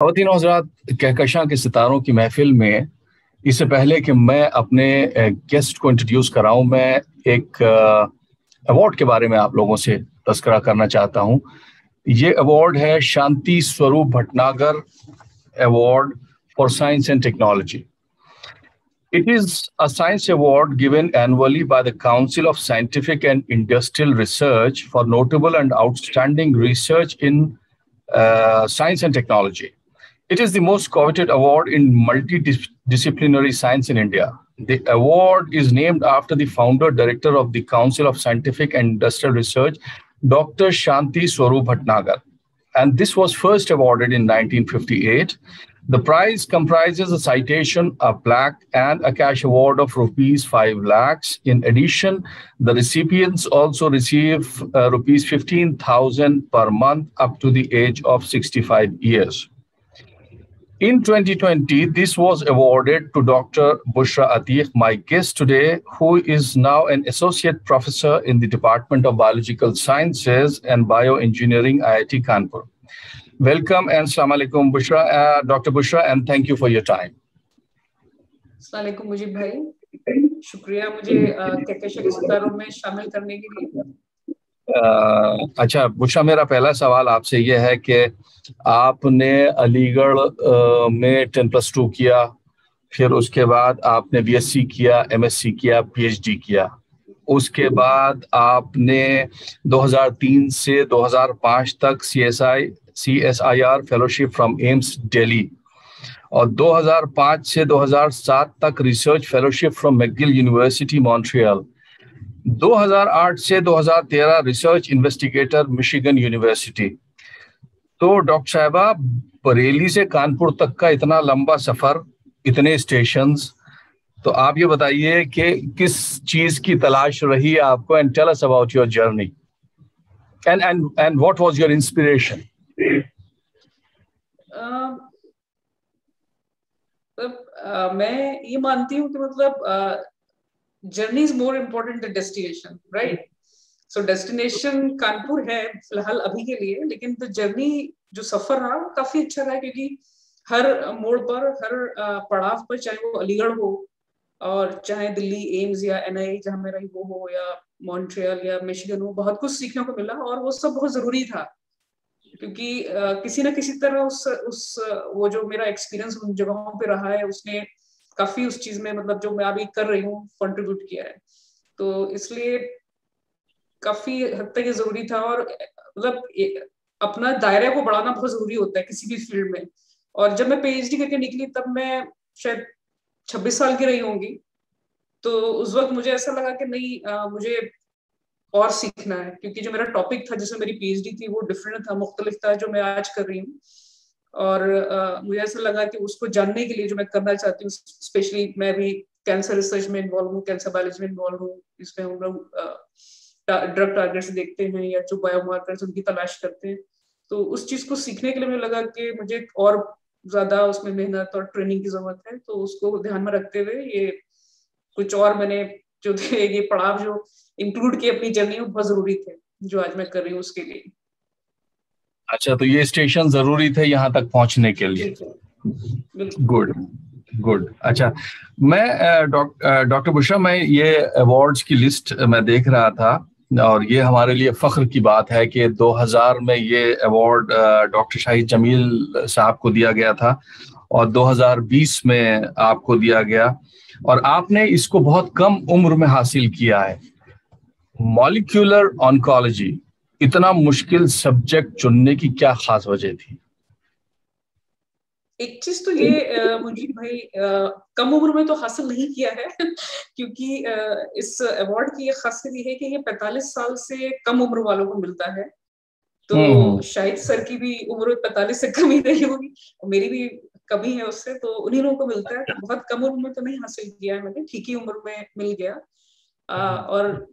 ख़वातीन और हज़रात, कहकशां के सितारों की महफिल में इससे पहले कि मैं अपने गेस्ट को इंट्रोड्यूस कराऊं, मैं एक अवार्ड के बारे में आप लोगों से तज़किरा करना चाहता हूं। ये अवार्ड है Shanti Swarup Bhatnagar award for science and technology. It is a science award given annually by the Council of Scientific and Industrial Research for notable and outstanding research in science and technology. It is the most coveted award in multidisciplinary science in India. The award is named after the founder director of the Council of Scientific and Industrial Research, Dr. Shanti Swarup Bhatnagar. And this was first awarded in 1958. The prize comprises a citation, a plaque, and a cash award of rupees 5 lakhs. In addition, the recipients also receive rupees 15,000 per month up to the age of 65 years. In 2020, this was awarded to Dr. Bushra Atiq, my guest today, who is now an associate professor in the Department of Biological Sciences and Bioengineering, IIT Kanpur. Welcome and Assalamu alaikum, Bushra, Dr. Bushra, and thank you for your time. अस्सलाम वालेकुम मुजीब भाई, शुक्रिया मुझे कहकशां के सितारों में शामिल करने के लिए। अच्छा बुशरा, मेरा पहला सवाल आपसे ये है कि आपने अलीगढ़ में 10+2 किया, फिर उसके बाद आपने बीएससी किया, एमएससी किया, पीएचडी किया। उसके बाद आपने 2003 से 2005 तक CSIR fellowship from AIIMS Delhi और 2005 से 2007 तक research fellowship from McGill university Montreal, 2008 से 2013 रिसर्च इन्वेस्टिगेटर मिशिगन यूनिवर्सिटी। तो डॉक्टर साहिबा, बरेली से कानपुर तक का इतना लंबा सफर, इतने स्टेशंस, तो आप ये बताइए कि किस चीज की तलाश रही आपको, and tell us about your journey and what was your inspiration. मैं ये मानती हूँ कि मतलब journey is more important than destination, right? So destination Kanpur है फिलहाल अभी के लिए, लेकिन तो जर्नी जो सफर रहा वो काफी अच्छा रहा, क्योंकि हर मोड़ पर, हर पड़ाव पर, चाहे वो अलीगढ़ हो और चाहे दिल्ली एम्स या एनआईए जहाँ मैं रही वो हो, या मॉन्ट्रियल या मिशिगन हो, बहुत कुछ सीखने को मिला और वो सब बहुत जरूरी था, क्योंकि किसी ना किसी तरह उस वो जो मेरा एक्सपीरियंस उन जगहों पे रहा है उसने काफी उस चीज में, मतलब जो मैं अभी कर रही हूँ, कंट्रीब्यूट किया है। तो इसलिए काफी हद तक ये जरूरी था, और मतलब अपना दायरे को बढ़ाना बहुत जरूरी होता है किसी भी फील्ड में। और जब मैं पीएचडी करके निकली तब मैं शायद 26 साल की रही होंगी, तो उस वक्त मुझे ऐसा लगा कि नहीं, मुझे और सीखना है, क्योंकि जो मेरा टॉपिक था जिसमें मेरी पीएचडी थी वो डिफरेंट था, मुख्तलिफ था जो मैं आज कर रही हूँ। और मुझे ऐसा लगा कि उसको जानने के लिए जो मैं करना चाहती हूँ, स्पेशली मैं भी कैंसर रिसर्च में इन्वॉल्व हूँ, कैंसर बायोलॉजी में इन्वॉल्व हूँ, इसमें हम लोग ड्रग टारगेट्स देखते हैं या जो बायोमार्कर्स उनकी तलाश करते हैं। तो उस चीज को सीखने के लिए मुझे लगा कि मुझे और ज्यादा उसमें मेहनत और ट्रेनिंग की जरूरत है, तो उसको ध्यान में रखते हुए ये कुछ और मैंने जो थे ये पड़ाव जो इंक्लूड किए अपनी जर्नी में, बहुत जरूरी थे जो आज मैं कर रही हूँ उसके लिए। अच्छा, तो ये स्टेशन जरूरी थे यहाँ तक पहुंचने के लिए। Good good. अच्छा, मैं डॉक्टर बुशरा, मैं ये अवार्ड्स की लिस्ट मैं देख रहा था और ये हमारे लिए फख्र की बात है कि 2000 में ये अवार्ड डॉक्टर शाहिद जमील साहब को दिया गया था और 2020 में आपको दिया गया, और आपने इसको बहुत कम उम्र में हासिल किया है। मॉलिक्यूलर ऑन्कोलॉजी, इतना मुश्किल सब्जेक्ट चुनने की क्या खास वजह थी? एक चीज तो ये मुजीब भाई, कम उम्र में तो हासिल नहीं किया है क्योंकि इस अवार्ड की ये खासियत ये है कि ये 45 साल से कम उम्र वालों को मिलता है। तो शाहिद सर की भी उम्र 45 से कम ही रही होगी, और मेरी भी कमी है उससे, तो उन्हीं लोगों को मिलता है। बहुत कम उम्र में तो नहीं हासिल किया है मैंने, ठीक ही उम्र में मिल गया। और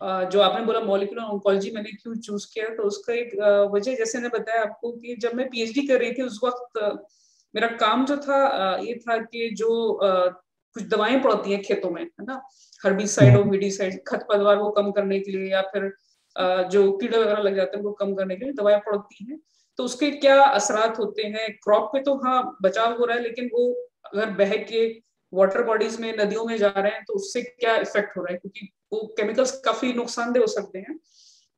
जो आपने बोला मॉलिक्यूलर ऑन्कोलॉजी मैंने क्यों चूज किया, तो उसका एक वजह जैसे मैंने बताया आपको कि जब मैं पीएचडी कर रही थी उस वक्त मेरा काम जो था ये था कि जो कुछ दवाएं पड़ती हैं खेतों में, है ना, हर्बिसाइड और वीडिसाइड, खरपतवार को कम करने के लिए, या फिर जो कीड़े वगैरह लग जाते हैं उनको कम करने के लिए दवाएं पड़ती हैं। तो उसके क्या असरात होते हैं क्रॉप पे। तो हाँ बचाव हो रहा है, लेकिन वो अगर बह के वाटर बॉडीज में, नदियों में जा रहे हैं तो उससे क्या इफेक्ट हो रहा है, क्योंकि वो केमिकल्स काफी नुकसानदेह हो सकते हैं।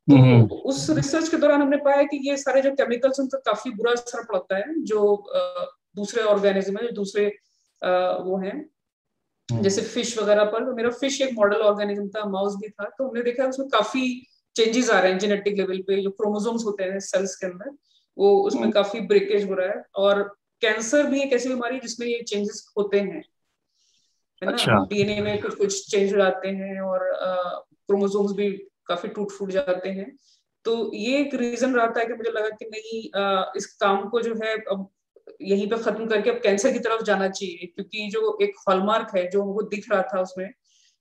तो उस रिसर्च के दौरान हमने पाया कि ये सारे जो केमिकल्स उनका काफी बुरा असर पड़ता है जो दूसरे ऑर्गेनिज्म है, जो दूसरे वो हैं जैसे फिश वगैरह पर। तो मेरा फिश एक मॉडल ऑर्गेनिज्म था, माउस भी था, तो हमने देखा उसमें काफी चेंजेस आ रहे हैं जेनेटिक लेवल पे। जो क्रोमोसोम्स होते हैं सेल्स के अंदर, वो उसमें काफी ब्रेकेज हो रहा है। और कैंसर भी एक ऐसी बीमारी है जिसमें ये चेंजेस होते हैं, है ना। अच्छा। डीएनए में कुछ कुछ चेंज हो जाते हैं और क्रोमोसोम्स भी काफी टूट फूट जाते हैं। तो ये एक रीजन रहता है कि मुझे लगा कि नहीं, इस काम को जो है अब यहीं पे खत्म करके अब कैंसर की तरफ जाना चाहिए, क्योंकि जो एक हॉलमार्क है जो हमको दिख रहा था उसमें,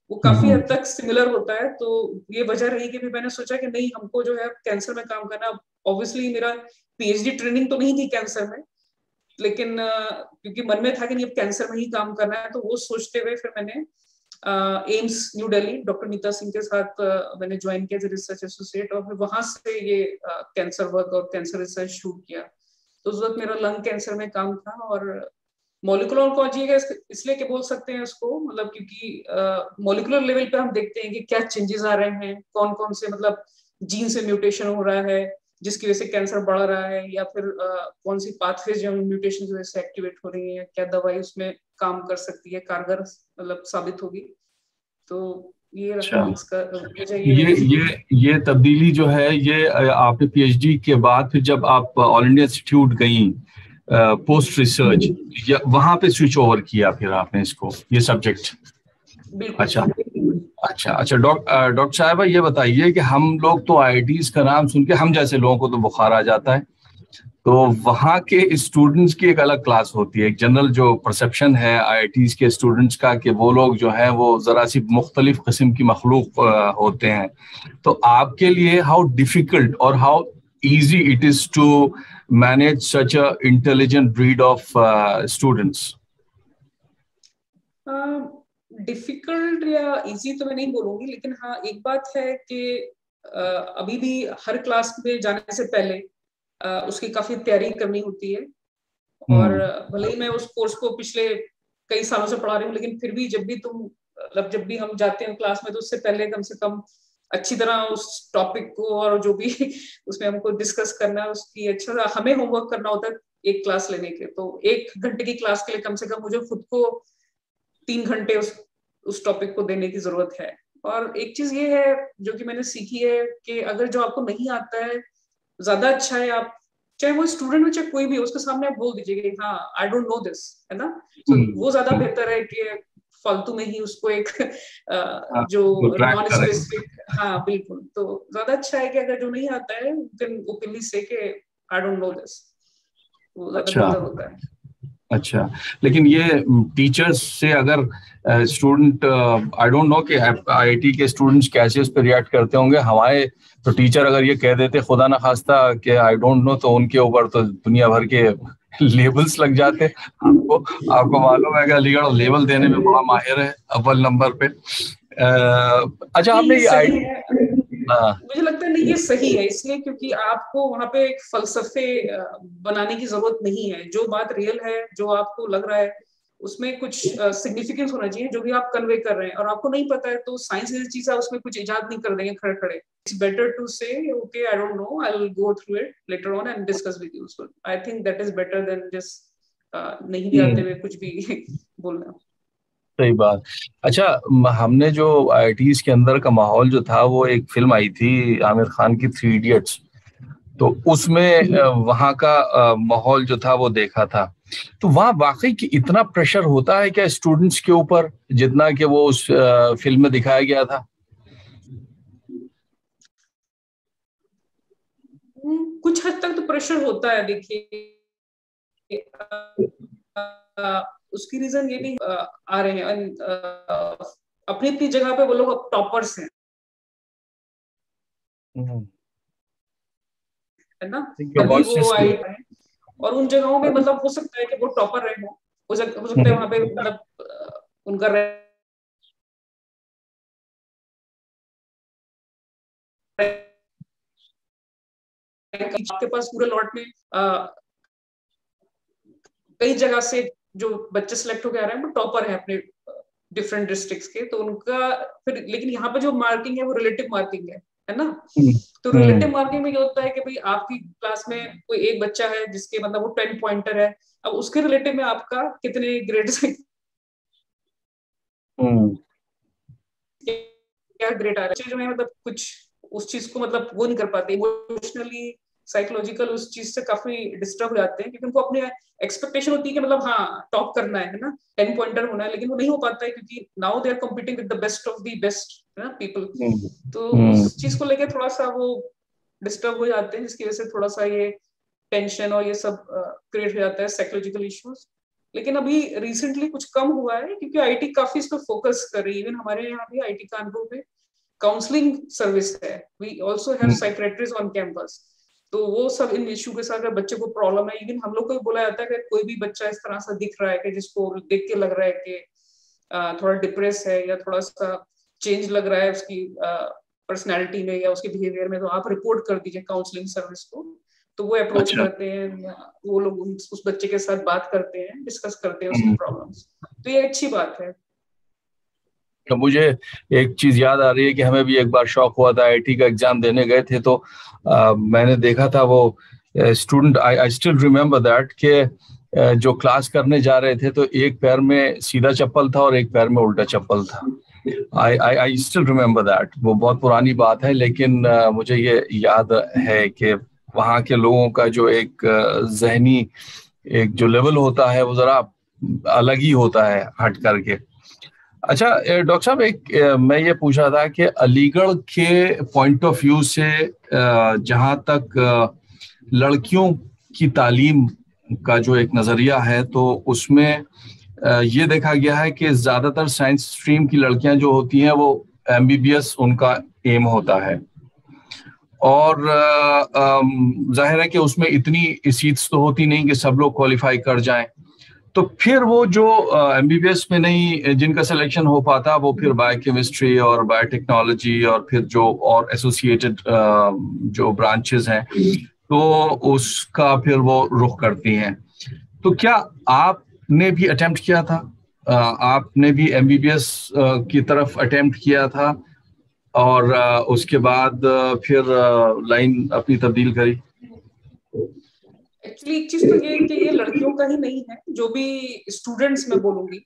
वो काफी हद तक सिमिलर होता है। तो ये वजह रही कि भी मैंने सोचा कि नहीं, हमको जो है कैंसर में काम करना। ऑब्वियसली मेरा पीएचडी ट्रेनिंग तो नहीं थी कैंसर में, लेकिन क्योंकि मन में था कि नहीं अब कैंसर में ही काम करना है, तो वो सोचते हुए फिर मैंने AIIMS New Delhi doctor Neeta Singh के साथ मैंने ज्वाइन किया रिसर्च एसोसिएट, और फिर वहां से ये कैंसर वर्क और कैंसर रिसर्च शुरू किया। तो उस वक्त मेरा लंग कैंसर में काम था। और मॉलिकुलर ऑन्कोलॉजी का इसलिए कि बोल सकते हैं उसको, मतलब क्योंकि मॉलिकुलर लेवल पे हम देखते हैं कि क्या चेंजेस आ रहे हैं, कौन कौन से मतलब जीन से म्यूटेशन हो रहा है जिसकी वजह से कैंसर बढ़ रहा है, या फिर कौन सी पाथवेज जो म्यूटेशन की वजह से एक्टिवेट हो रही है, क्या दवाई उसमें काम कर सकती है, कारगर मतलब साबित होगी। तो ये अच्छा। इसका वजह ये ये रही। ये तब्दीली जो है ये आपने पीएचडी के बाद फिर जब आप ऑल इंडिया इंस्टीट्यूट गई पोस्ट रिसर्च, वहां पे स्विच ओवर किया फिर आपने इसको, ये सब्जेक्ट। बिल्कुल। अच्छा। अच्छा। अच्छा। डॉक्टर साहबा ये बताइए कि हम लोग तो आईआईटीज का नाम सुन के हम जैसे लोगों को तो बुखार आ जाता है, तो वहाँ के स्टूडेंट्स की एक अलग क्लास होती है। एक जनरल जो परसेप्शन है आईआईटीज के स्टूडेंट्स का कि वो लोग जो है वो जरा सी मुख्तलिफ किस्म की मखलूक होते हैं। तो आपके लिए हाउ डिफिकल्ट और how easy it is to manage such a intelligent breed of students? Difficult या इजी तो मैं नहीं बोलूंगी, लेकिन हाँ एक बात है कि अभी भी हर क्लास में जाने से पहले उसकी काफी तैयारी करनी होती है। और भले ही मैं उस कोर्स को पिछले कई सालों से पढ़ा रही हूँ, लेकिन फिर भी जब भी तुम मतलब जब भी हम जाते हैं क्लास में, तो उससे पहले कम से कम अच्छी तरह उस टॉपिक को और जो भी उसमें हमको डिस्कस करना है उसकी अच्छा हमें होमवर्क करना होता है। एक क्लास लेने के तो 1 घंटे की क्लास के लिए कम से कम मुझे खुद को 3 घंटे उस टॉपिक को देने की जरूरत है। और एक चीज ये है जो कि मैंने सीखी है कि अगर जो आपको नहीं आता है, ज्यादा अच्छा है आप, चाहे वो स्टूडेंट हो चाहे कोई भी हो, उसके सामने आप बोल दीजिए कि हाँ आई डोंट नो दिस, है ना। तो वो ज्यादा बेहतर है कि फालतू में ही उसको एक जो ट्रैक नॉन करें। स्पेसिफिक। हाँ बिल्कुल, तो ज्यादा अच्छा है कि अगर जो नहीं आता है यू कैन ओपनली से कि आई डोंट नो दिस, वो ज्यादा अच्छा। बेहतर होता है। अच्छा। लेकिन ये टीचर्स से अगर स्टूडेंट, आई डोंट नो कि आईआईटी के स्टूडेंट्स कैसे उस पर रिएक्ट करते होंगे। हमारे तो टीचर अगर ये कह देते खुदा ना खास्ता कि आई डोंट नो, तो उनके ऊपर तो दुनिया भर के लेबल्स लग जाते। आपको आपको मालूम है कि अलीगढ़ लेबल देने में बड़ा माहिर है, अव्वल नंबर पे। अच्छा, नहीं आपने ये ये सही आई। है, हाँ। मुझे लगता है नहीं ये सही है, इसलिए क्योंकि आपको वहां पे एक फलसफे बनाने की जरूरत नहीं है। जो बात रियल है, जो आपको लग रहा है, उसमें कुछ सिग्निफिकेंस होना चाहिए जो भी आप कन्वे कर रहे हैं। और आपको नहीं पता है तो साइंस जैसी चीज है, उसमें कुछ इजाद नहीं कर देंगे खड़े खड़े। इट्स बेटर टू से okay I don't know, I will go through it later on and discuss with you. So I think that is better than just नहीं भी आते हुए कुछ भी बोलना। सही बात। अच्छा, हमने जो आईआईटीज के अंदर का माहौल जो था, वो एक फिल्म आई थी आमिर खान की, 3 इडियट्स। तो उसमें वहाँ का माहौल जो था वो देखा था। तो वहाँ वाकई कि इतना प्रेशर होता है क्या स्टूडेंट्स के ऊपर, जितना कि वो उस फिल्म में दिखाया गया था? कुछ हद तक तो प्रेशर होता है। देखिए उसकी रीजन ये भी आ रहे हैं अपनी अपनी जगह पे वो लोग टॉपर्स हैं, है ना। योर अभी वॉइस वो इज। आई है और उन जगहों में मतलब हो सकता है कि वो टॉपर रहे हो, हो सकता है वहां पे मतलब उनका आपके पास पूरे लॉट में कई जगह से जो बच्चे सिलेक्ट होकर आ रहे हैं वो टॉपर है अपने डिफरेंट डिस्ट्रिक्ट्स के, तो उनका फिर, लेकिन यहाँ पे जो मार्किंग है वो रिलेटिव मार्किंग है ना। तो रिलेटिव मार्किंग में ये होता है कि भाई आपकी क्लास में कोई एक बच्चा है जिसके मतलब वो 10 पॉइंटर है, अब उसके रिलेटिव में आपका कितने ग्रेड्स क्या ग्रेड आ रहा है, जो है मतलब कुछ उस चीज को मतलब वो नहीं कर पाते, इमोशनली साइकोलॉजिकल उस चीज से काफी डिस्टर्ब हो जाते हैं, क्योंकि उनको अपने एक्सपेक्टेशन होती है कि मतलब हाँ टॉप करना है ना, 10 पॉइंटर होना है, लेकिन वो नहीं हो पाता है क्योंकि now they are competing with the best of the best है ना पीपल। तो उस चीज को लेकर थोड़ा सा वो डिस्टर्ब हो जाते हैं, जिसकी वजह से थोड़ा सा ये टेंशन और ये सब क्रिएट हो जाता है, साइकोलॉजिकल इश्यूज। लेकिन अभी रिसेंटली कुछ कम हुआ है क्योंकि आईटी काफी इस पर फोकस कर रही है। इवन हमारे यहाँ भी आईटी कानपुर में काउंसलिंग सर्विस है, we also have psychiatrist on campus. तो वो सब इन इश्यू के साथ अगर बच्चे को प्रॉब्लम है, इवन हम लोग को बोला जाता है कि कोई भी बच्चा इस तरह से दिख रहा है कि जिसको देख के लग रहा है कि थोड़ा डिप्रेस है या थोड़ा सा चेंज लग रहा है उसकी पर्सनैलिटी में या उसके बिहेवियर में, तो आप रिपोर्ट कर दीजिए काउंसलिंग सर्विस को। तो वो अप्रोच करते हैं, वो लोग उस बच्चे के साथ बात करते हैं, डिस्कस करते हैं उसकी प्रॉब्लम्स। तो ये अच्छी बात है। तो मुझे एक चीज याद आ रही है कि हमें भी एक बार शौक हुआ था, आईटी का एग्जाम देने गए थे, तो मैंने देखा था वो student, I still remember that कि जो क्लास करने जा रहे थे तो एक पैर में सीधा चप्पल था और एक पैर में उल्टा चप्पल था। I still remember that. वो बहुत पुरानी बात है, लेकिन मुझे ये याद है कि वहाँ के लोगों का जो एक जहनी एक जो लेवल होता है वो जरा अलग ही होता है हट करके। अच्छा डॉक्टर साहब, एक मैं ये पूछ रहा था कि अलीगढ़ के पॉइंट ऑफ व्यू से जहाँ तक लड़कियों की तालीम का जो एक नजरिया है, तो उसमें ये देखा गया है कि ज्यादातर साइंस स्ट्रीम की लड़कियां जो होती हैं वो एमबीबीएस उनका एम होता है, और जाहिर है कि उसमें इतनी सीट्स तो होती नहीं कि सब लोग क्वालिफाई कर जाएं। तो फिर वो जो एमबीबीएस में नहीं जिनका सिलेक्शन हो पाता, वो फिर बायोकेमिस्ट्री और बायोटेक्नोलॉजी और फिर जो और एसोसिएटेड जो ब्रांचेस हैं, तो उसका फिर वो रुख करती हैं। तो क्या आपने भी अटेम्प्ट किया था? आपने भी एमबीबीएस की तरफ अटेम्प्ट किया था और उसके बाद फिर लाइन अपनी तब्दील करी? एक्चुअली एक चीज तो ये कि ये लड़कियों का ही नहीं है, जो भी स्टूडेंट्स मैं बोलूंगी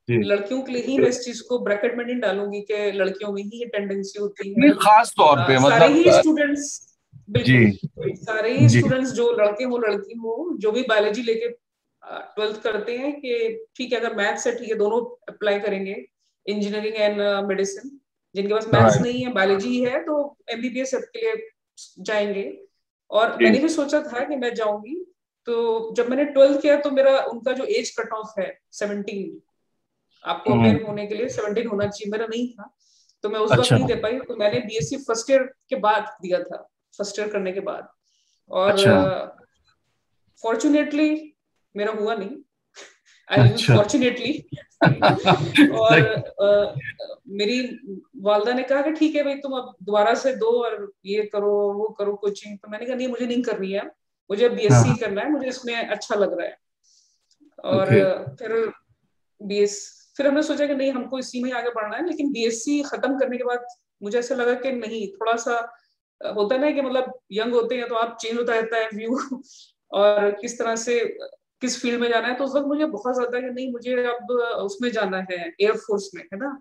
लड़कियों के लिए ही, मैं इस चीज को ब्रैकेट में नहीं डालूंगी कि लड़कियों में ही ये टेंडेंसी होती है। खास तौर पे सारे मतलब ही स्टूडेंट्स, बिल्कुल सारे ही स्टूडेंट्स, जो लड़के हो लड़की हो, जो भी बायोलॉजी लेके 12th करते हैं, कि ठीक है अगर मैथ्स है ठीक है दोनों अप्लाई करेंगे, इंजीनियरिंग एंड मेडिसिन। जिनके पास मैथ्स नहीं है बायोलॉजी है तो एमबीबीएस के लिए जाएंगे। और मैंने भी सोचा था कि मैं जाऊंगी, तो जब मैंने 12th किया तो मेरा उनका जो एज कट ऑफ है 17, आपको अपेयर होने के लिए 17 होना चाहिए, मेरा नहीं था, तो मैं उस वक्त नहीं दे पाई। तो मैंने बीएससी फर्स्ट ईयर के बाद दिया था, फर्स्ट ईयर करने के बाद। और फॉर्चुनेटली मेरा हुआ नहीं, आई यूज फॉर्चुनेटली। और मेरी वालदा ने कहा कि ठीक है भाई तुम अब दोबारा से दो और ये करो वो करो कोचिंग। तो मैंने कहा नहीं मुझे नहीं करनी है, मुझे बीएससी करना है, मुझे इसमें अच्छा लग रहा है। और फिर हमने सोचा कि नहीं हमको इसी में आगे बढ़ना है। लेकिन बीएससी खत्म करने के बाद मुझे ऐसा लगा कि नहीं, थोड़ा सा होता है ना कि मतलब यंग होते हैं तो आप चेंज होता रहता है व्यू और किस तरह से किस फील्ड में जाना है। तो उस वक्त मुझे बहुत ज्यादा कि नहीं मुझे अब उसमें जाना है, एयरफोर्स में, है ना।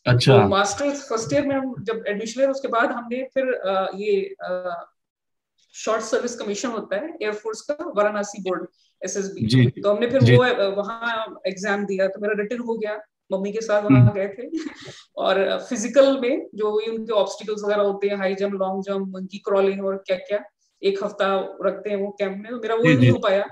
अच्छा। तो मास्टर्स फर्स्ट ईयर में हम जब एडमिशन लिया उसके बाद हमने फिर ये शॉर्ट सर्विस कमीशन होता है एयरफोर्स का, वाराणसी बोर्ड एसएसबी, तो हमने फिर वो वहाँ एग्जाम दिया, तो मेरा रिटर्न हो गया, मम्मी के साथ वहां गए थे। और फिजिकल में जो उनके ऑब्स्टिकल्स वगैरह होते हैं, high jump long jump monkey crawling और क्या क्या, एक हफ्ता रखते हैं वो कैंप में, तो मेरा वो नहीं हो पाया।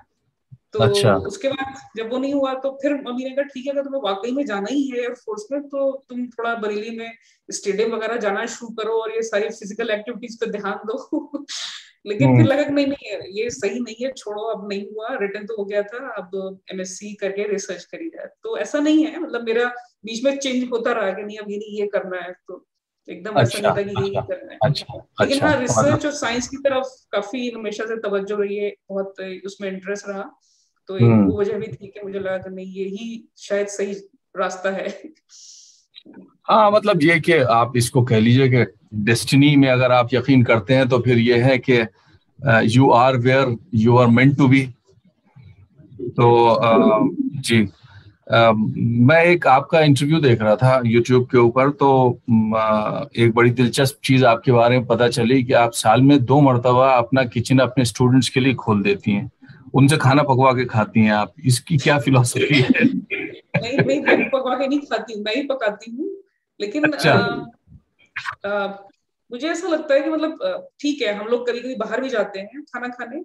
तो उसके बाद जब वो नहीं हुआ तो फिर मम्मी ने कहा ठीक है अगर तुम्हें वाकई में जाना ही है एयरफोर्स में तो तुम थोड़ा बरेली में स्टेडियम वगैरह जाना शुरू करो और ये सारी फिजिकल एक्टिविटीज पे ध्यान दो। लेकिन फिर लगा कि नहीं नहीं ये सही नहीं है, छोड़ो, अब नहीं हुआ, रिटर्न तो हो गया था, अब एमएससी करके रिसर्च करी जाए। तो ऐसा नहीं है, मतलब मेरा बीच में चेंज होता रहा कि नहीं अब ये नहीं ये करना है। तो एकदम ऐसा अच्छा नहीं था कि यही अच्छा करना है। अच्छा लेकिन अच्छा, हाँ, समझ लो। रिसर्च और साइंस की तरफ काफी हमेशा से तवज्जो रही है, बहुत उसमें इंटरेस्ट रहा। तो एक हम्म। वो वजह भी थी कि मुझे लगा कि नहीं, यही शायद सही रास्ता है। हाँ मतलब ये कि आप इसको कह लीजिए कि डेस्टिनी में अगर आप यकीन करते हैं तो फिर ये है कि you are where you are meant to be. तो जी, मैं एक आपका इंटरव्यू देख रहा था यूट्यूब के ऊपर, तो एक बड़ी दिलचस्प चीज आपके बारे में पता चली कि आप साल में 2 मरतबा अपना किचन अपने स्टूडेंट्स के लिए खोल देती हैं, उनसे खाना पकवा के खाती हैं। आप इसकी क्या फिलॉसफी है? नहीं नहीं, मैं पकवा के नहीं खाती हूँ, मैं ही पकाती हूँ। लेकिन अच्छा। मुझे ऐसा लगता है कि मतलब ठीक है, हम लोग कभी कभी बाहर भी जाते हैं खाना खाने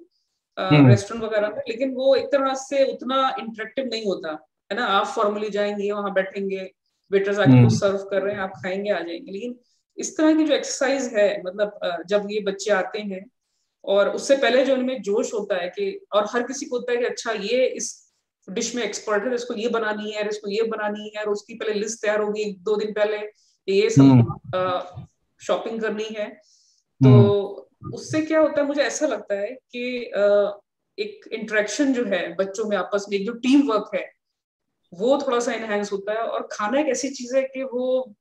हम्म रेस्टोरेंट वगैरह में, लेकिन वो एक तरह से उतना इंटरेक्टिव नहीं होता है ना। आप फॉर्मली जाएंगे, वहां बैठेंगे, वेटर्स आके कुछ हम्म सर्व कर रहे हैं, आप खाएंगे, आ जाएंगे। लेकिन इस तरह की जो एक्सरसाइज है, मतलब जब ये बच्चे आते हैं और उससे पहले जो उनमें जोश होता है कि, और हर किसी को होता है कि अच्छा ये इस डिश में एक्सपर्ट है, इसको ये बनानी है, इसको ये बनानी है, और उसकी पहले लिस्ट तैयार होगी 2 दिन पहले, ये सब हम्म शॉपिंग करनी है। तो हम्म उससे क्या होता है, मुझे ऐसा लगता है कि एक इंटरेक्शन जो है बच्चों में आपस में, एक जो टीम वर्क है, वो थोड़ा सा इनहेंस होता है। और खाना एक ऐसी चीज है कि वो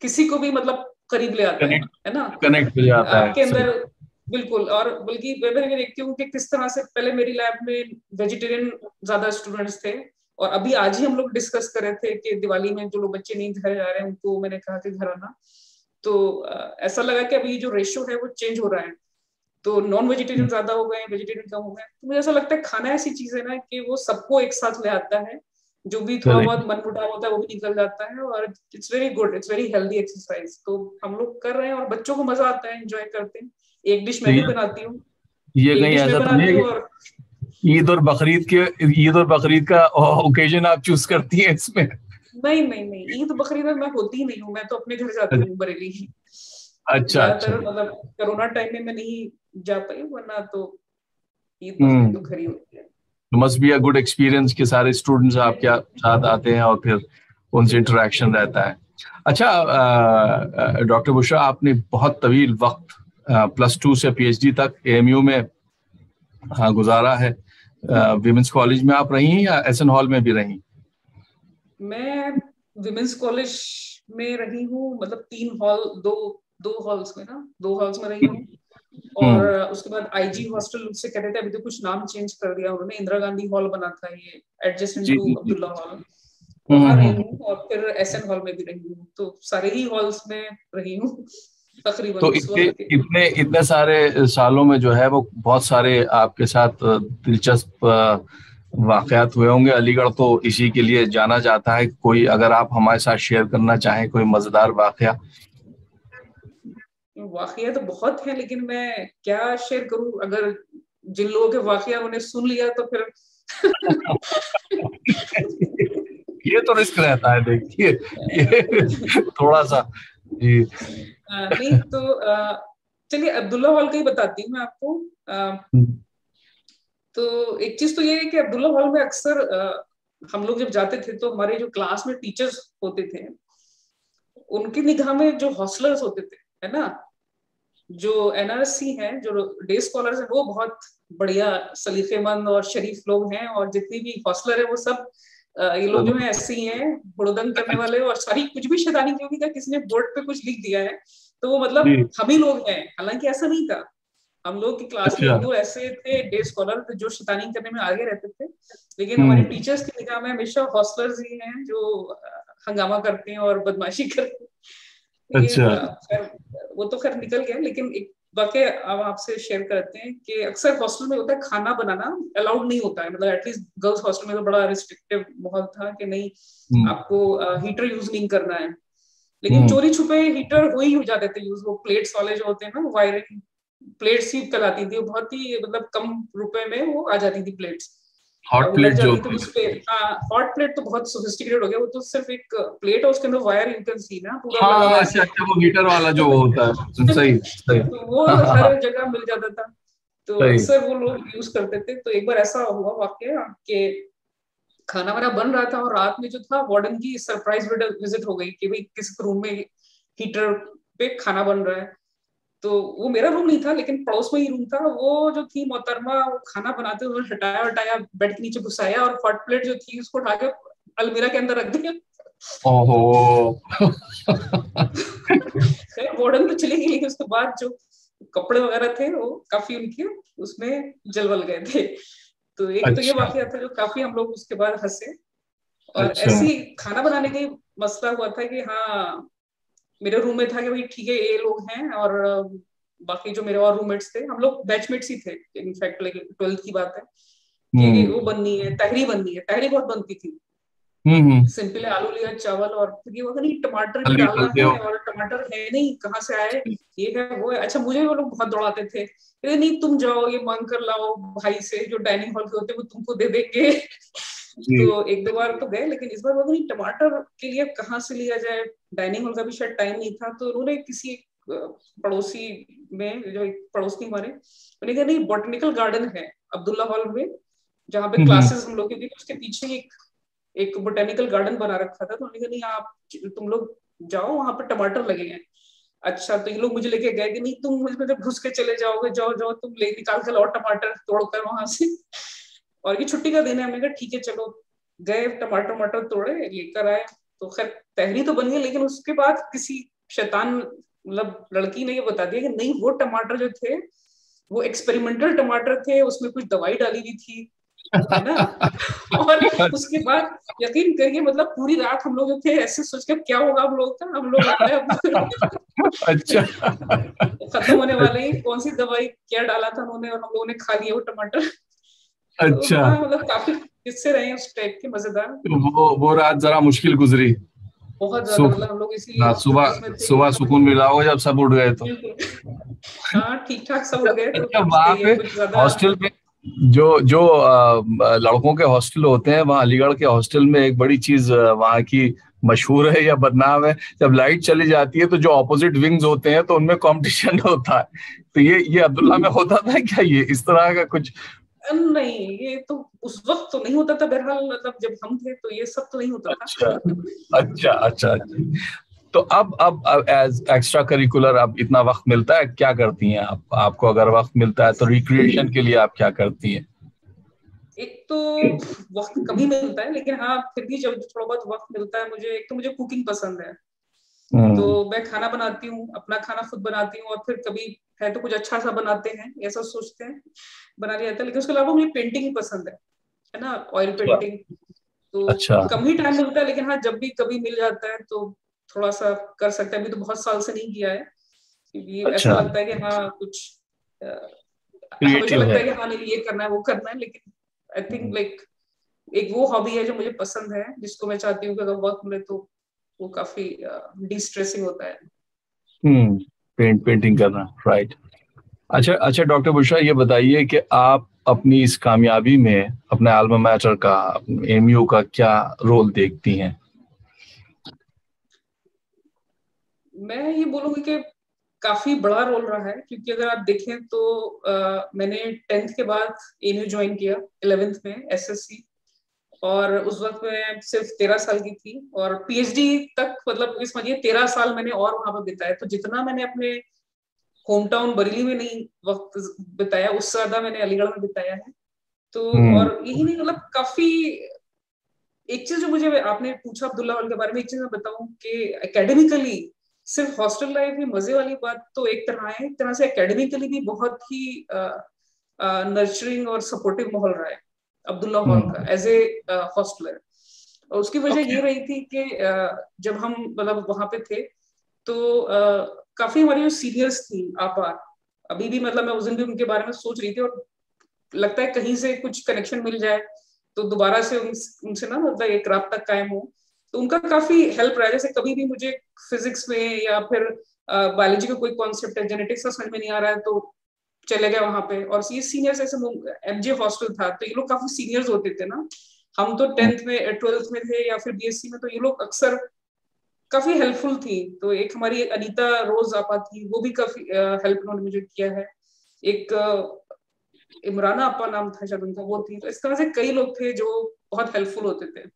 किसी को भी मतलब करीब ले आता कनेक्ट है ना। कनेक्ट हो जाता है, आपके सही। अंदर बिल्कुल। और बल्कि मैं देखती हूँ कि किस तरह से पहले मेरी लैब में वेजिटेरियन ज्यादा स्टूडेंट्स थे, और अभी आज ही हम लोग डिस्कस कर रहे थे कि दिवाली में जो लोग बच्चे नहीं घर जा रहे हैं उनको मैंने कहा कि घर आना। तो ऐसा लगा कि अभी जो रेशियो है वो चेंज हो रहा है, तो नॉन वेजिटेरियन ज्यादा हो गए, वेजिटेरियन कम हो गए। तो मुझे ऐसा लगता है खाना ऐसी चीज है ना कि वो सबको एक साथ ले आता है, जो भी थोड़ा करेक्ट। बहुत मनमुटाव होता है वो भी निकल जाता है, और it's very good, it's very healthy exercise. तो हम लोग कर रहे हैं और बच्चों को मजा आता है, एंजॉय करते हैं। एक डिश तो मैं भी बनाती हूँ, ये एक कहीं डिश मैं ऐसा तो नहीं बनाती है हूँ। कि और ईद और बकरीद का ओकेजन आप चूज करती हैं इसमें? नहीं नहीं नहीं, ईद बकरीद में मैं होती ही नहीं हूँ, मैं तो अपने घर जाती हूँ बरेली। अच्छा अच्छा। ज्यादातर मतलब कोरोना टाइम में मैं नहीं जा पाई, वरना तो ईद बकरीद हम्म। तो घर ही होती है। Must be a good experience कि सारे स्टूडेंट्स आपके साथ आते हैं और फिर उनसे इंटरेक्शन रहता है। अच्छा, डॉक्टर बुशरा, आपने बहुत तवील वक्त +2 से PhD तक AMU में गुजारा है। विमेंस कॉलेज में आप रही हैं या SN हॉल में भी रही? मैं विमेंस कॉलेज में रही हूँ, मतलब 3 हॉल, दो दो हॉल्स में ना, 2 हॉल्स में रही हूँ। और हम्म उसके बाद IG हॉस्टल से कह रहे थे, अभी तो कुछ नाम चेंज कर दिया उन्होंने, इंदिरा गांधी हॉल बना था ये, adjacent G to G G. Abdullah hall, वहां रही हम्म। हूँ। और फिर SN हॉल में भी रही हूँ, तो सारे ही हॉल्स में रही हूँ तकरीबन तो उस इतने वक्त के। इतने इतने सारे सालों में जो है वो बहुत सारे आपके साथ दिलचस्प वाकयात हुए होंगे। अलीगढ़ तो इसी के लिए जाना जाता है। कोई अगर आप हमारे साथ शेयर करना चाहें कोई मजेदार वाकया? वाकया तो बहुत है, लेकिन मैं क्या शेयर करूं, अगर जिन लोगों के वाकया उन्हें सुन लिया तो फिर ये तो रिस्क रहता है, देखिए, ये थोड़ा सा। जी। नहीं तो चलिए अब्दुल्ला हॉल का ही बताती हूँ मैं आपको। तो एक चीज तो ये है कि अब्दुल्ला हॉल में अक्सर हम लोग जब जाते थे तो हमारे जो क्लास में टीचर्स होते थे, उनकी निगाह में जो हॉस्टलर्स होते थे, है ना, जो NRC हैं, जो डे स्कॉलर्स हैं, वो बहुत बढ़िया सलीफेमंद और शरीफ लोग हैं। और जितनी भी हॉस्टलर है वो सब ये लोग जो है ऐसे ही हैं, हुड़दंग करने वाले, और सारी कुछ भी शैतानी की होगी, क्या किसी ने बोर्ड पे कुछ लिख दिया है तो वो मतलब जी। हम ही लोग हैं। हालांकि ऐसा नहीं था, हम लोग की क्लास में अच्छा। 1-2 ऐसे थे डे स्कॉलर जो शैतानी करने में आगे रहते थे, लेकिन हमारे हम्म। टीचर्स की निगाह में हमेशा हॉस्टलर्स ही हैं जो हंगामा करते हैं और बदमाशी करते हैं। ये अच्छा। खैर, वो तो खैर निकल गया। लेकिन एक वाकया अब आपसे शेयर करते हैं कि अक्सर हॉस्टल में होता है खाना बनाना अलाउड नहीं होता है, मतलब एटलीस्ट गर्ल्स हॉस्टल में तो बड़ा रिस्ट्रिक्टिव माहौल था कि नहीं, हम्म आपको हीटर यूज नहीं करना है। लेकिन हम्म। चोरी छुपे हीटर हो जाते थे यूज, वो प्लेट्स वाले जो होते हैं ना, वायरिंग प्लेट्स ही कहलाती थी, बहुत ही मतलब कम रुपए में वो आ जाती थी प्लेट्स। हॉट अब लग प्लेट जो जाती तो होती है। उस पे, हाँ, हॉट प्लेट तो बहुत सोफिस्टिकेटेड हो गया, वो तो सिर्फ एक प्लेट है, उसके अंदर वायर यू कैन सी ना पूरा लगा हुआ हाँ है अच्छा ऐसे। अच्छा, वो हीटर वाला जो होता है, सही सही। तो वो हाँ हाँ हाँ, हर जगह मिल जाता था, तो सही। अक्सर वो लोग यूज करते थे। तो एक बार ऐसा हुआ वाकया कि खाना वाना बन रहा था और रात में जो था वार्डन की सरप्राइज विजिट हो गई कि भाई किसी रूम में हीटर पे खाना बन रहा है। तो वो मेरा रूम नहीं था लेकिन पड़ोस में ही रूम था। वो जो थी मोहतरमा, वो खाना बनाते हुए हटाया हटाया, बेड के नीचे घुसाया और हॉट प्लेट जो थी उसको उठा के अलमीरा के अंदर रख दिया। ओहो। खैर वार्डन तो चली गई, लेकिन उसके बाद जो कपड़े वगैरह थे वो काफी उनके उसमें जलवल गए थे। तो एक तो ये अच्छा वाकया था जो काफी हम लोग उसके बाद हंसे। और अच्छा। ऐसी खाना बनाने का मसला हुआ था कि हाँ, मेरे रूम में था कि भाई ठीक है ये लोग हैं, और बाकी जो मेरे और रूममेट्स थे, हम लोग बैचमेट्स ही थे इनफैक्ट, लेकिन 12th की बात है कि वो हम्म बननी है, तहरी बननी है। तहरी बहुत बनती थी। हम्म। सिंपल आलू लिया, चावल, और फिर ये नहीं टमाटर भी जल्दी डालना डालते हो। है, और टमाटर है नहीं, कहाँ से आए, ये है वो है। अच्छा, मुझे वो लोग बहुत दौड़ाते थे, अरे नहीं तुम जाओ ये मांग कर लाओ भाई से, जो डाइनिंग हॉल के होते हैं वो तुमको दे देंगे। जी। तो एक दो बार तो गए, लेकिन इस बार वो नहीं, टमाटर के लिए कहाँ से लिया जाए, डाइनिंग हॉल का भी शायद टाइम नहीं था। तो उन्होंने किसी पड़ोसी में, जो एक पड़ोसी हमारे, उन्होंने कहा नहीं बॉटनिकल गार्डन है अब्दुल्ला हॉल में, जहाँ पे हम्म। क्लासेस हम लोग, क्योंकि उसके पीछे एक बोटेनिकल गार्डन बना रखा था। तो उन्होंने कहा नहीं आप तुम लोग जाओ, वहां पर टमाटर लगे हैं। अच्छा, तो ये लोग मुझे लेके गए कि नहीं तुम मुझे जब घुस के चले जाओगे, जाओ जाओ तुम ले निकाल के लाओ टमाटर तोड़कर वहां से। और ये छुट्टी का दिन है, हमने कहा ठीक है चलो। गए, टमाटर टमाटर तोड़े लेकर आए। तो खैर तहरी तो बन गई, लेकिन उसके बाद किसी शैतान मतलब लड़की ने ये बता दिया कि नहीं वो टमाटर जो थे वो एक्सपेरिमेंटल टमाटर थे, उसमें कुछ दवाई डाली हुई थी, है ना। और उसके बाद यकीन करिए, मतलब पूरी रात हम लोग जो थे ऐसे सोच के क्या होगा हम लोग का, हम लोग लगता है अच्छा खत्म होने वाले ही, कौन सी दवाई क्या डाला था उन्होंने, और हम लोगों ने खा लिया वो टमाटर। तो अच्छा। हाँ, मतलब काफी किस्से रहे हैं उस टाइप के मजेदार। तो वो रात जरा मुश्किल गुजरी। बहुत ज्यादा, सुख। मतलब हम लोग इसीलिए हाँ, उस सुबह उसमें थे कि सुबह सुकून मिला होगा जब सब उठ गए तो। बिल्कुल। हाँ ठीक ठाक सब अच्छा उठ गए तो अच्छा, वहां सही है, पे कुछ ज्यादा। हॉस्टल में जो जो लड़कों के हॉस्टल होते हैं, वहाँ अलीगढ़ के हॉस्टल में एक बड़ी चीज वहाँ की मशहूर है या बदनाम है, जब लाइट चली जाती है तो जो ऑपोजिट विंग्स होते हैं तो उनमें कंपटीशन होता है। तो ये अब्दुल्ला में होता था क्या, ये इस तरह का कुछ? नहीं, ये तो उस वक्त तो नहीं होता था, बहरहाल मतलब जब हम थे तो ये सब तो नहीं होता था। अच्छा अच्छा अच्छा अच्छा। तो अब एज एक्स्ट्रा करिकुलर अब इतना वक्त मिलता है, क्या करती हैं आप? आपको अगर वक्त मिलता है तो रिक्रिएशन के लिए आप क्या करती हैं? एक तो वक्त कभी मिलता है, लेकिन हाँ फिर भी जब थोड़ा बहुत वक्त मिलता है मुझे, एक तो मुझे कुकिंग पसंद है। तो हम्म। मैं खाना बनाती हूँ, अपना खाना खुद बनाती हूँ, और फिर कभी है तो कुछ अच्छा सा बनाते हैं, ऐसा सोचते हैं बना लिया जाता है। लेकिन उसके अलावा मुझे पेंटिंग पसंद है ना, ऑयल अच्छा पेंटिंग। तो अच्छा कम ही टाइम मिलता है, लेकिन हाँ जब भी कभी मिल जाता है तो थोड़ा सा कर सकते हैं। अभी तो बहुत साल से नहीं किया है, क्योंकि ऐसा अच्छा। लगता है कि हाँ कुछ हमेशा क्रिएटिव लगता है। है कि हाँ नहीं ये करना है वो करना है, लेकिन आई थिंक लाइक एक वो हॉबी है जो मुझे पसंद है, जिसको मैं चाहती हूँ कि अगर वक्त मिले तो वो काफी डिस्ट्रेसिंग होता है। हम्म। पेंटिंग करना, राइट। अच्छा अच्छा, डॉक्टर बुशरा ये बताइए कि आप अपनी इस कामयाबी में अपने अल्मा मैटर का, एमयू का क्या रोल देखती हैं? मैं ये बोलूंगी कि काफी बड़ा रोल रहा है, क्योंकि अगर आप देखें तो मैंने 10th के बाद एमयू ज्वाइन किया, 11th में एसएससी। और उस वक्त मैं सिर्फ 13 साल की थी, और पीएचडी तक मतलब ये समझिए 13 साल मैंने और वहां पर बिताया। तो जितना मैंने अपने होम टाउन बरेली में नहीं वक्त बिताया, उससे ज्यादा मैंने अलीगढ़ में बिताया है। तो हम्म। और यही नहीं, मतलब काफी एक चीज जो मुझे आपने पूछा अब्दुल्ला हॉल के बारे में, एक चीज मैं बताऊं कि एकेडमिकली सिर्फ हॉस्टल लाइफ ही मजे वाली बात तो एक तरह है, एक तरह से एकेडमिकली भी बहुत ही नर्चरिंग और सपोर्टिव माहौल रहा है अब्दुल्ला हॉल का एज ए हॉस्टलर। और उसकी वजह ओके। ये रही थी कि जब हम मतलब वहां पे थे तो काफी हमारी जो सीनियर्स थी आपार, अभी भी मतलब मैं उस दिन भी उनके बारे में सोच रही थी, और लगता है कहीं से कुछ कनेक्शन मिल जाए तो दोबारा से उनसे ना मतलब एक राब्ता कायम हो। तो उनका काफी हेल्प रहा है, जैसे कभी भी मुझे फिजिक्स में या फिर बायोलॉजी का कोई कॉन्सेप्ट है, जेनेटिक्स का समझ में नहीं आ रहा है, तो चले गए वहां पे। और ये सीनियर्स ऐसे एमजे हॉस्टल था, तो ये लोग काफी सीनियर्स होते थे ना। हम तो 10th में 12th में थे या फिर बीएससी में, तो ये लोग अक्सर काफी हेल्पफुल थी। तो एक हमारी अनीता रोज आपा थी, वो भी काफी हेल्प उन्होंने मुझे किया है। एक इमराना आपा नाम था शायद उनका, वो थी। तो इस तरह से कई लोग थे जो बहुत हेल्पफुल होते थे।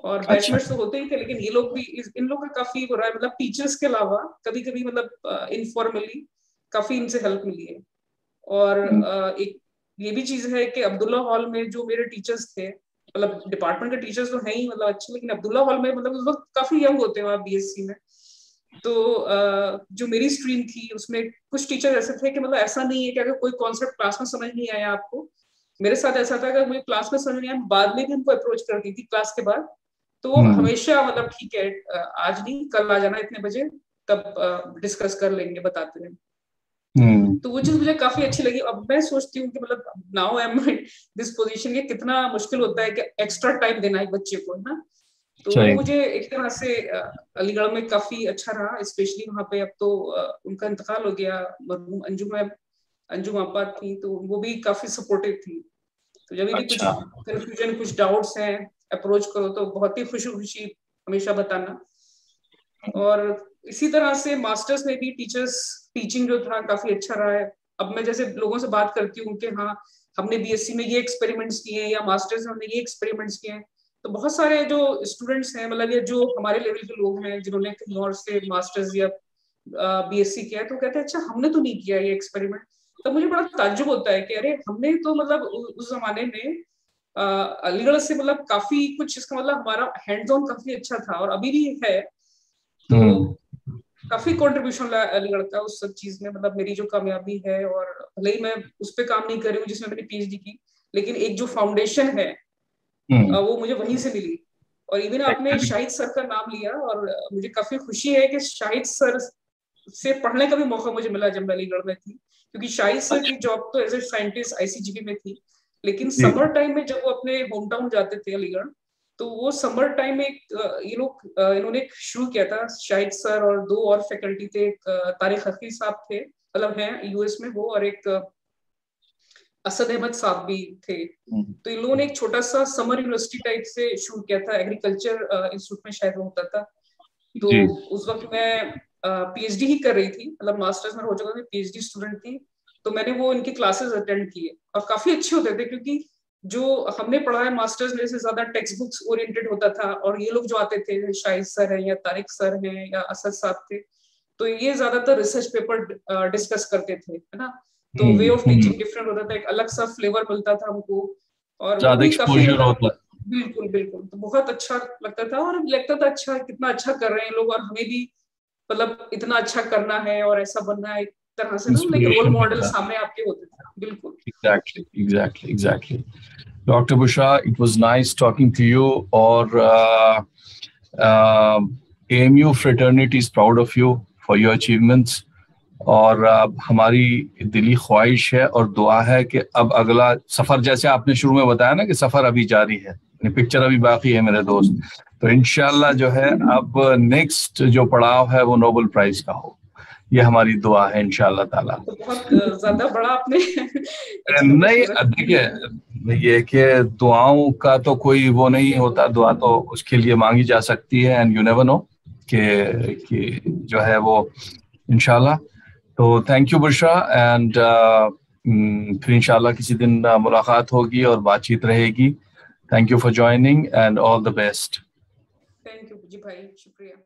और बैचमेट्स तो होते ही थे, लेकिन ये लोग भी, इन लोग का काफी हो रहा है, मतलब टीचर्स के अलावा कभी कभी मतलब इनफॉर्मली काफी इनसे हेल्प मिली है। और एक ये भी चीज है कि अब्दुल्ला हॉल में जो मेरे टीचर्स थे, मतलब डिपार्टमेंट के टीचर्स तो हैं ही मतलब अच्छे, लेकिन अब्दुल्ला हॉल में मतलब उस वक्त काफी यंग होते हैं आप बीएससी में, तो जो मेरी स्ट्रीम थी उसमें कुछ टीचर ऐसे थे कि मतलब ऐसा नहीं है कि अगर कोई कॉन्सेप्ट क्लास में समझ नहीं आया आपको, मेरे साथ ऐसा था कि मुझे क्लास में समझ नहीं आया, बाद में भी उनको अप्रोच करती थी क्लास के बाद, तो वो हमेशा मतलब ठीक है आज नहीं कल आ जाना इतने बजे, तब डिस्कस कर लेंगे, बताते हैं। तो वो चीज मुझे काफी अच्छी लगी। अब मैं सोचती हूँ कि मतलब now I am this position, ये कितना मुश्किल होता है कि एक्स्ट्रा टाइम देना एक बच्चे को, है ना। तो वो मुझे एक तरह से अलीगढ़ में काफी अच्छा रहा, स्पेशली वहाँ पे। अब तो उनका इंतकाल हो गया, मरहूम अंजुम आपा थी, तो वो भी काफी सपोर्टिव थी। तो जब भी कुछ कंफ्यूजन, कुछ डाउट्स हैं, अप्रोच करो तो बहुत ही खुशी खुशी हमेशा बताना। और इसी तरह से मास्टर्स में भी टीचिंग जो था काफी अच्छा रहा है। अब मैं जैसे लोगों से बात करती हूँ कि हाँ हमने बीएससी में ये एक्सपेरिमेंट्स किए हैं या मास्टर्स में हमने ये एक्सपेरिमेंट्स किए हैं, तो बहुत सारे जो स्टूडेंट्स हैं, मतलब ये जो हमारे लेवल के लोग हैं जिन्होंने कहीं और से मास्टर्स या बीएससी किया है, तो कहते हैं अच्छा हमने तो नहीं किया ये एक्सपेरिमेंट। तो मुझे बड़ा ताज्जुब होता है कि अरे हमने तो मतलब उस जमाने में अलीगढ़ से मतलब काफी कुछ, इसका मतलब हमारा हैंड्स ऑन काफी अच्छा था और अभी भी है। तो काफी कंट्रीब्यूशन रहा अलीगढ़ का उस सब चीज में, मतलब मेरी जो कामयाबी है, और भले ही मैं उस पर काम नहीं कर रही हूँ जिसमें मैंने पीएचडी की, लेकिन एक जो फाउंडेशन है वो मुझे वहीं से मिली। और इवन आपने शाहिद सर का नाम लिया, और मुझे काफी खुशी है कि शाहिद सर से पढ़ने का भी मौका मुझे मिला जब मैं अलीगढ़ में थी, क्योंकि शाहिद सर की जॉब तो एज ए साइंटिस्ट आईसीजीबी में थी, लेकिन समर टाइम में जब वो अपने होम टाउन जाते थे अलीगढ़, तो वो समर टाइम में ये लोग इन्होंने शुरू किया था, शाहिद सर और दो और फैकल्टी थे, एक तारिक हकीम साहब थे, मतलब हैं यूएस में वो, और एक असद अहमद साहब भी थे। तो इन लोगों ने एक छोटा सा समर यूनिवर्सिटी टाइप से शुरू किया था, एग्रीकल्चर इंस्टीट्यूट में शायद वो होता था। तो उस वक्त मैं पीएचडी ही कर रही थी, मतलब मास्टर्स में हो चुका था, पीएचडी स्टूडेंट थी। तो मैंने वो इनकी क्लासेस अटेंड किए और काफी अच्छे होते थे, क्योंकि जो हमने पढ़ा है मास्टर्स में से ज्यादा टेक्स्ट बुक्स ओरिएंटेड होता था, और ये लोग जो आते थे शाहिद सर हैं या तारिक सर हैं या असद साहब थे, तो ये ज्यादातर रिसर्च पेपर डिस्कस करते थे, है ना। तो वे ऑफ टीचिंग डिफरेंट होता था, एक अलग सा फ्लेवर मिलता था हमको, और वो भी काफी मतलब बिल्कुल बिल्कुल, तो बहुत अच्छा लगता था। और लगता था अच्छा कितना अच्छा कर रहे हैं लोग, और हमें भी मतलब इतना अच्छा करना है और ऐसा बनना है, एक तरह से ना लाइक रोल मॉडल सामने आपके होते थे। बिल्कुल exactly doctor Bushra, it was nice talking to you, और AMU fraternity is proud of you for your achievements, और अब हमारी दिली ख्वाहिश है और दुआ है कि अब अगला सफर, जैसे आपने शुरू में बताया ना कि सफर अभी जारी है, पिक्चर अभी बाकी है मेरे दोस्त, तो इंशाल्लाह जो है अब नेक्स्ट जो पड़ाव है वो नोबेल प्राइज का हो, ये हमारी दुआ है इंशाल्लाह ताला। तो बहुत ज्यादा बड़ा आपने नहीं, देखिए ये कि दुआओं का तो कोई वो नहीं होता, दुआ तो उसके लिए मांगी जा सकती है, एंड यू नेवर नो कि जो है वो इंशाल्लाह। तो थैंक यू बुशरा, एंड फिर इंशाल्लाह किसी दिन मुलाकात होगी और बातचीत रहेगी। Thank you for joining and all the best. Thank you जी भाई, शुक्रिया।